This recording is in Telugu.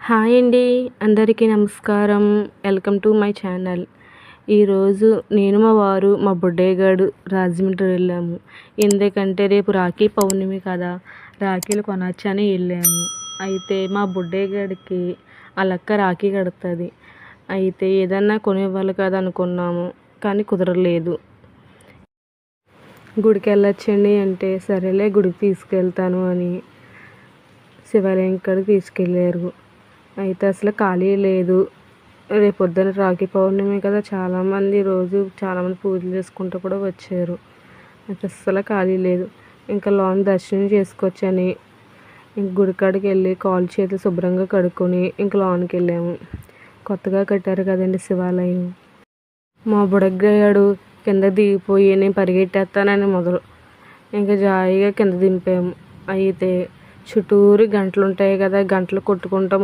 హాయ్ అండి. అందరికీ నమస్కారం. Welcome to my channel. ఈరోజు నేను మా వారు మా బుడ్డయ్య గారు రాజమండ్రి వెళ్ళాము. ఎందుకంటే రేపు రాఖీ పౌర్ణమి కదా, రాఖీలు కొనొచ్చని వెళ్ళాము. అయితే మా బుడ్డయ్య గారికి అలక్క రాఖీ కడుతుంది. అయితే ఏదన్నా కొనివ్వాలి కదా అనుకున్నాము, కానీ కుదరలేదు. గుడికి వెళ్ళొచ్చండి అంటే సరేలే గుడికి తీసుకెళ్తాను అని శివాలయం కాడికి తీసుకెళ్ళారు. అయితే అసలు ఖాళీ లేదు. రేపు పొద్దున రాఖీ పౌర్ణమి కదా, చాలామంది పూజలు చేసుకుంటూ కూడా వచ్చారు. అయితే అస్సలు ఖాళీ లేదు. ఇంకా లోన్ దర్శనం చేసుకొచ్చని గుడికాడికి వెళ్ళి కాళ్ళు చేతులు శుభ్రంగా కడుక్కొని ఇంక లోనికి వెళ్ళాము. కొత్తగా కట్టారు కదండి శివాలయం. మా బుడగ్గాడు కింద దిగిపోయి నేను పరిగెట్టేస్తానని ఇంకా జాయిగా కింద దింపాము. అయితే చుట్టూరు గంటలు ఉంటాయి కదా, గంటలు కొట్టుకుంటూ